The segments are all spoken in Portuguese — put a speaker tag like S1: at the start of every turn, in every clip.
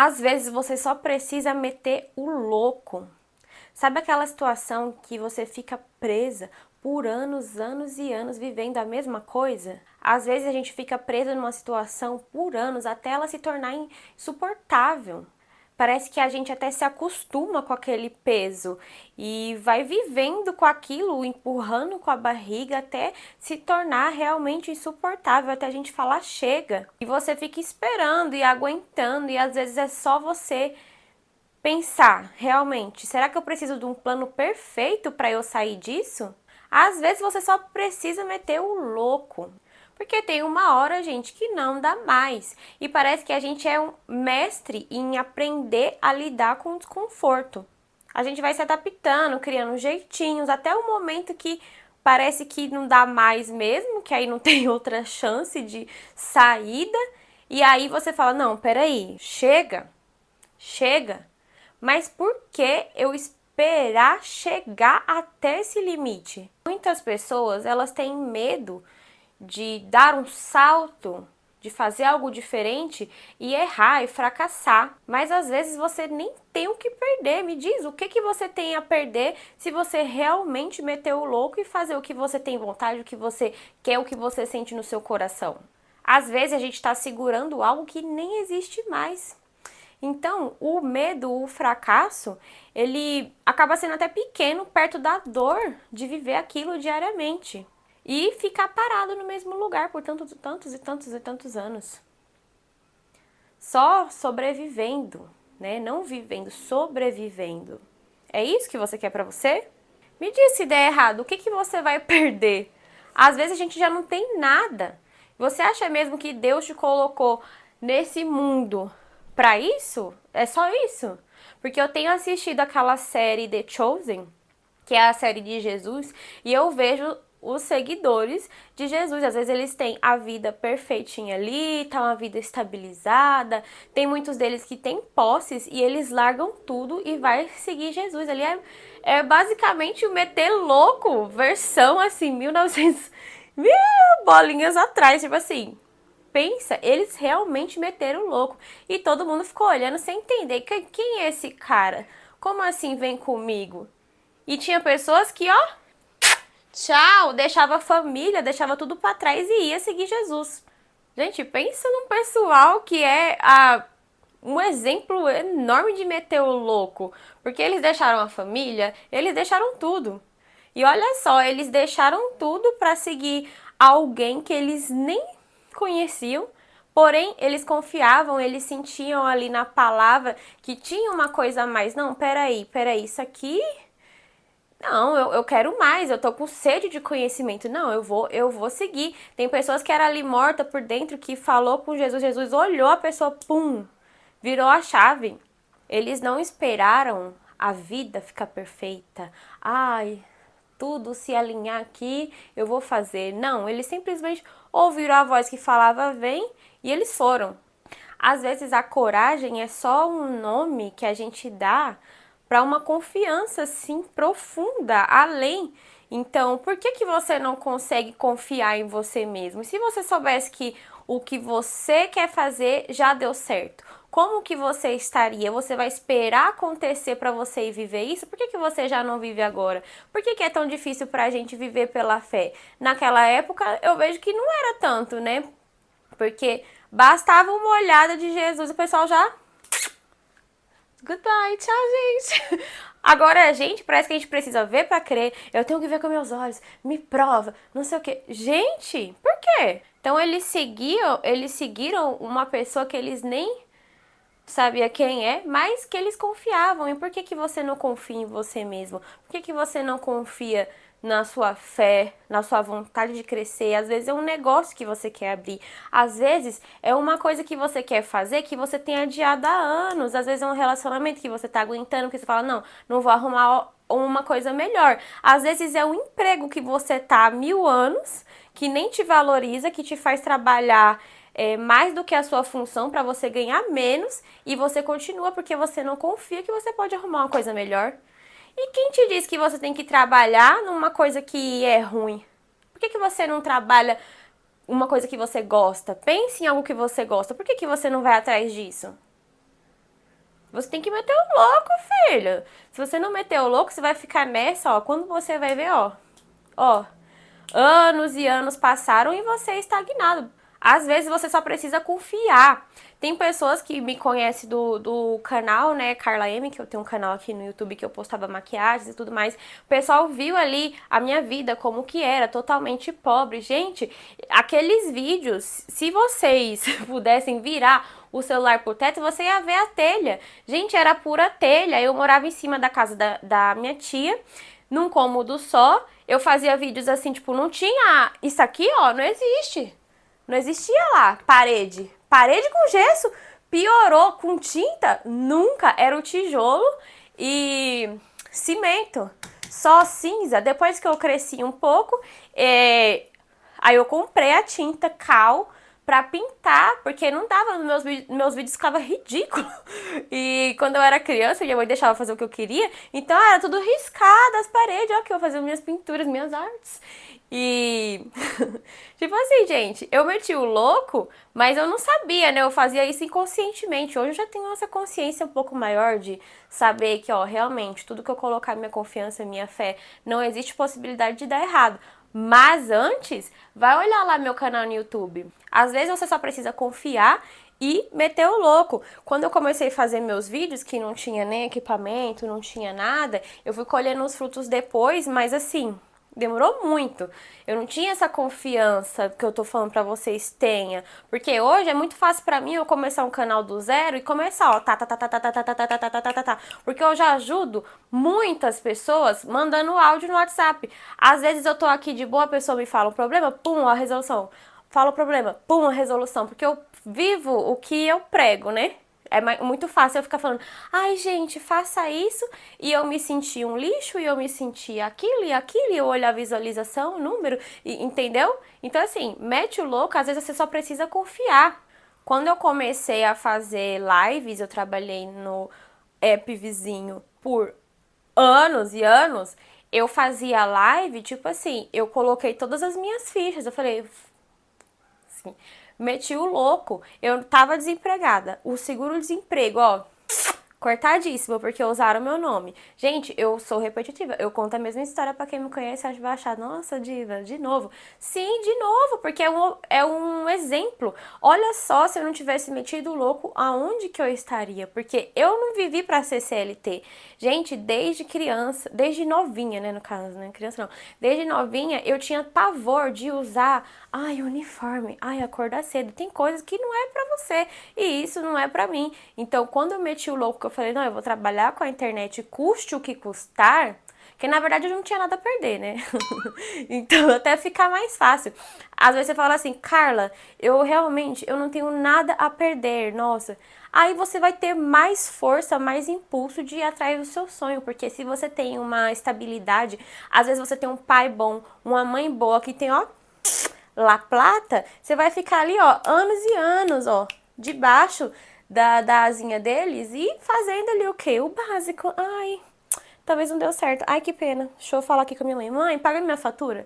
S1: Às vezes você só precisa meter o louco. Sabe aquela situação que você fica presa por anos, anos e anos vivendo a mesma coisa? Às vezes a gente fica presa numa situação por anos até ela se tornar insuportável. Parece que a gente até se acostuma com aquele peso e vai vivendo com aquilo, empurrando com a barriga até se tornar realmente insuportável, até a gente falar chega. E você fica esperando e aguentando, e às vezes é só você pensar, realmente, será que eu preciso de um plano perfeito para eu sair disso? Às vezes você só precisa meter o louco. Porque tem uma hora, gente, que não dá mais. E parece que a gente é um mestre em aprender a lidar com o desconforto. A gente vai se adaptando, criando jeitinhos, até o momento que parece que não dá mais mesmo, que aí não tem outra chance de saída. E aí você fala, não, peraí, chega, chega. Mas por que eu esperar chegar até esse limite? Muitas pessoas, elas têm medo de dar um salto, de fazer algo diferente e errar e fracassar. Mas às vezes você nem tem o que perder. Me diz, o que você tem a perder se você realmente meter o louco e fazer o que você tem vontade, o que você quer, o que você sente no seu coração? Às vezes a gente está segurando algo que nem existe mais. Então, o medo, o fracasso, ele acaba sendo até pequeno perto da dor de viver aquilo diariamente e ficar parado no mesmo lugar por tantos e tantos e tantos anos. Só sobrevivendo, né? Não vivendo, sobrevivendo. É isso que você quer pra você? Me diz se der errado, o que você vai perder? Às vezes a gente já não tem nada. Você acha mesmo que Deus te colocou nesse mundo pra isso? É só isso? Porque eu tenho assistido aquela série The Chosen, que é a série de Jesus, e eu vejo os seguidores de Jesus. Às vezes eles têm a vida perfeitinha ali, tá uma vida estabilizada. Tem muitos deles que têm posses e eles largam tudo e vai seguir Jesus. Ali é basicamente o meter louco, versão assim, 1900, mil bolinhas atrás, tipo assim. Pensa, eles realmente meteram louco. E todo mundo ficou olhando sem entender. Quem é esse cara? Como assim vem comigo? E tinha pessoas que, ó, tchau, deixava a família, deixava tudo pra trás e ia seguir Jesus. Gente, pensa num pessoal que é um exemplo enorme de meter o louco. Porque eles deixaram a família, eles deixaram tudo. E olha só, eles deixaram tudo pra seguir alguém que eles nem conheciam, porém eles confiavam, eles sentiam ali na palavra que tinha uma coisa a mais. Não, peraí, isso aqui não, eu quero mais, eu tô com sede de conhecimento. Não, eu vou seguir. Tem pessoas que era ali morta por dentro, que falou com Jesus, Jesus olhou a pessoa, pum, virou a chave. Eles não esperaram a vida ficar perfeita. Ai, tudo se alinhar aqui, eu vou fazer. Não, eles simplesmente ouviram a voz que falava, vem, e eles foram. Às vezes a coragem é só um nome que a gente dá para uma confiança assim profunda, além. Então, por que você não consegue confiar em você mesmo? E se você soubesse que o que você quer fazer já deu certo, como que você estaria? Você vai esperar acontecer para você ir viver isso? Por que você já não vive agora? Por que é tão difícil para a gente viver pela fé? Naquela época eu vejo que não era tanto, né? Porque bastava uma olhada de Jesus e o pessoal já goodbye, tchau, gente. Agora, gente, parece que a gente precisa ver pra crer. Eu tenho que ver com meus olhos. Me prova, não sei o quê. Gente, por quê? Então eles seguiram uma pessoa que eles nem sabia quem é, mas que eles confiavam. E por que você não confia em você mesmo? Por que você não confia na sua fé, na sua vontade de crescer? Às vezes é um negócio que você quer abrir. Às vezes é uma coisa que você quer fazer que você tem adiado há anos. Às vezes é um relacionamento que você tá aguentando, porque você fala, não, não vou arrumar uma coisa melhor. Às vezes é um emprego que você tá há 1000 anos, que nem te valoriza, que te faz trabalhar mais do que a sua função para você ganhar menos e você continua porque você não confia que você pode arrumar uma coisa melhor. E quem te diz que você tem que trabalhar numa coisa que é ruim? Por que você não trabalha uma coisa que você gosta? Pense em algo que você gosta. Por que você não vai atrás disso? Você tem que meter o louco, filho. Se você não meter o louco, você vai ficar nessa, ó. Quando você vai ver, ó, anos e anos passaram e você é estagnado. Às vezes você só precisa confiar. Tem pessoas que me conhecem do canal, né, Carla M, que eu tenho um canal aqui no YouTube que eu postava maquiagens e tudo mais. O pessoal viu ali a minha vida como que era, totalmente pobre. Gente, aqueles vídeos, se vocês pudessem virar o celular pro teto, você ia ver a telha. Gente, era pura telha. Eu morava em cima da casa da minha tia, num cômodo só. Eu fazia vídeos assim, tipo, não tinha isso aqui, ó, não existe. Não existia lá parede. Parede com gesso. Piorou com tinta? Nunca. Era o tijolo e cimento. Só cinza. Depois que eu cresci um pouco, aí eu comprei a tinta cal pra pintar, porque não dava, meus vídeos ficavam ridículos. E quando eu era criança, minha mãe deixava fazer o que eu queria, então era tudo riscado as paredes, ó, que eu fazia minhas pinturas, minhas artes. E tipo assim, gente, eu meti o louco, mas eu não sabia, né? Eu fazia isso inconscientemente. Hoje eu já tenho essa consciência um pouco maior de saber que, ó, realmente, tudo que eu colocar minha confiança, minha fé, não existe possibilidade de dar errado. Mas antes, vai olhar lá meu canal no YouTube. Às vezes você só precisa confiar e meter o louco. Quando eu comecei a fazer meus vídeos, que não tinha nem equipamento, não tinha nada, eu fui colhendo os frutos depois, mas assim, demorou muito. Eu não tinha essa confiança que eu tô falando pra vocês tenha. Porque hoje é muito fácil pra mim eu começar um canal do zero e começar, ó, tá. Porque eu já ajudo muitas pessoas mandando áudio no WhatsApp. Às vezes eu tô aqui de boa, a pessoa me fala um problema, pum, a resolução. Fala o problema, pum, a resolução. Porque eu vivo o que eu prego, né? É muito fácil eu ficar falando, ai gente, faça isso, e eu me senti um lixo, e eu me senti aquilo e aquilo, e eu olho a visualização, o número, entendeu? Então assim, mete o louco, às vezes você só precisa confiar. Quando eu comecei a fazer lives, eu trabalhei no app vizinho por anos e anos, eu fazia live, tipo assim, eu coloquei todas as minhas fichas, eu falei, assim, meti o louco. Eu tava desempregada. O seguro-desemprego, ó, cortadíssimo, porque usaram meu nome. Gente, eu sou repetitiva. Eu conto a mesma história pra quem me conhece, acho que vai achar, nossa, diva, de novo. Sim, de novo, porque é um exemplo. Olha só, se eu não tivesse metido o louco, aonde que eu estaria? Porque eu não vivi pra ser CLT. Gente, desde criança, desde novinha, né, no caso, né, criança não. Desde novinha, eu tinha pavor de usar, ai, uniforme, ai, acordar cedo. Tem coisas que não é pra você, e isso não é pra mim. Então, quando eu meti o louco, que eu falei, não, eu vou trabalhar com a internet, custe o que custar, que na verdade eu não tinha nada a perder, né? Então, até ficar mais fácil. Às vezes você fala assim, Carla, eu não tenho nada a perder, nossa. Aí você vai ter mais força, mais impulso de ir atrás do seu sonho, porque se você tem uma estabilidade, às vezes você tem um pai bom, uma mãe boa que tem, ó, La Plata, você vai ficar ali, ó, anos e anos, ó, debaixo da asinha deles e fazendo ali o quê? O básico. Ai, talvez não deu certo. Ai, que pena. Deixa eu falar aqui com a minha mãe. Mãe, paga minha fatura.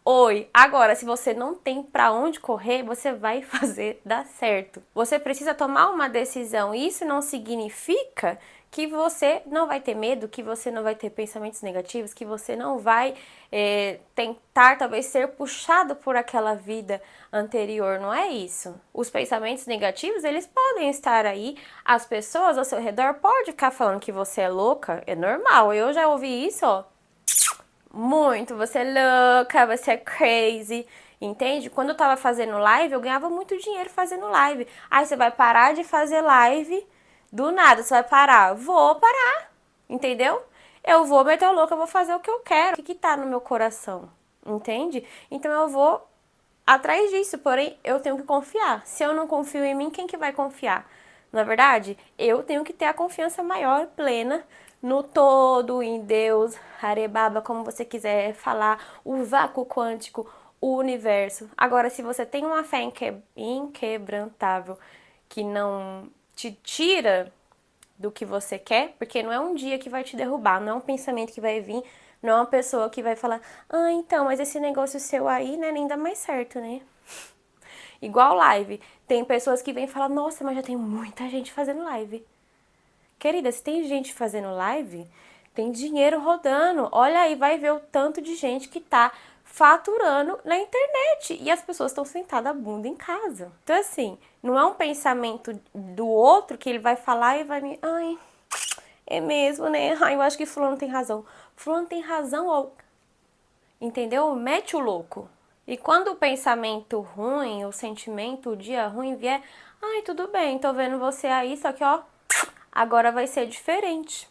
S1: Oi, agora, se você não tem pra onde correr, você vai fazer dar certo. Você precisa tomar uma decisão. Isso não significa que você não vai ter medo, que você não vai ter pensamentos negativos, que você não vai tentar talvez ser puxado por aquela vida anterior. Não é isso. Os pensamentos negativos, eles podem estar aí. As pessoas ao seu redor podem ficar falando que você é louca. É normal. Eu já ouvi isso, ó. Muito, você é louca, você é crazy, entende? Quando eu tava fazendo live, eu ganhava muito dinheiro fazendo live. Aí você vai parar de fazer live do nada, você vai parar. Vou parar, entendeu? Eu vou meter o louco, eu vou fazer o que eu quero. O que tá no meu coração, entende? Então eu vou atrás disso, porém eu tenho que confiar. Se eu não confio em mim, quem que vai confiar? Na verdade, eu tenho que ter a confiança maior, plena, no todo, em Deus, Arebaba, como você quiser falar, o vácuo quântico, o universo. Agora, se você tem uma fé inquebrantável, que não te tira do que você quer, porque não é um dia que vai te derrubar, não é um pensamento que vai vir, não é uma pessoa que vai falar, ah, então, mas esse negócio seu aí, né, nem dá mais certo, né? Igual live. Tem pessoas que vêm e falam, nossa, mas já tem muita gente fazendo live. Querida, se tem gente fazendo live, tem dinheiro rodando. Olha aí, vai ver o tanto de gente que tá faturando na internet. E as pessoas estão sentadas a bunda em casa. Então, assim, não é um pensamento do outro que ele vai falar e vai me... Ai, é mesmo, né? Ai, eu acho que fulano tem razão. Fulano tem razão, ó. Entendeu? Mete o louco. E quando o pensamento ruim, o sentimento, o dia ruim vier... Ai, tudo bem, tô vendo você aí, só que, ó, agora vai ser diferente.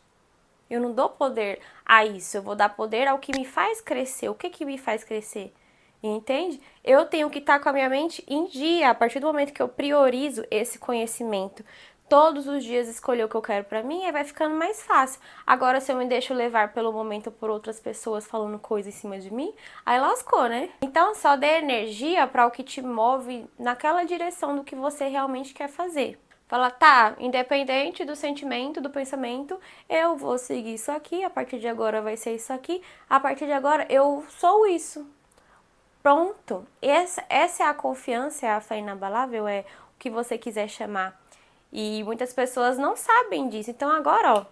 S1: Eu não dou poder a isso, eu vou dar poder ao que me faz crescer. O que que me faz crescer? Entende? Eu tenho que estar com a minha mente em dia, a partir do momento que eu priorizo esse conhecimento. Todos os dias escolher o que eu quero pra mim, aí vai ficando mais fácil. Agora, se eu me deixo levar pelo momento por outras pessoas falando coisa em cima de mim, aí lascou, né? Então, só dê energia para o que te move naquela direção do que você realmente quer fazer. Fala, tá, independente do sentimento, do pensamento, eu vou seguir isso aqui, a partir de agora vai ser isso aqui, a partir de agora eu sou isso. Pronto. Essa é a confiança, é a fé inabalável, é o que você quiser chamar. E muitas pessoas não sabem disso. Então agora, ó,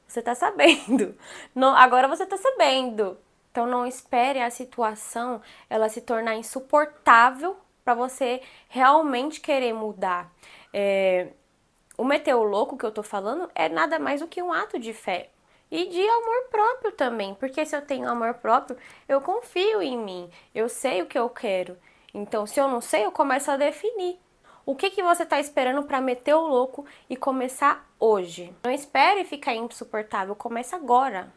S1: você tá sabendo. Não, agora você tá sabendo. Então não espere a situação ela se tornar insuportável para você realmente querer mudar. O meter o louco que eu tô falando é nada mais do que um ato de fé. E de amor próprio também, porque se eu tenho amor próprio, eu confio em mim, eu sei o que eu quero. Então, se eu não sei, eu começo a definir. O que você está esperando para meter o louco e começar hoje? Não espere ficar insuportável, começa agora.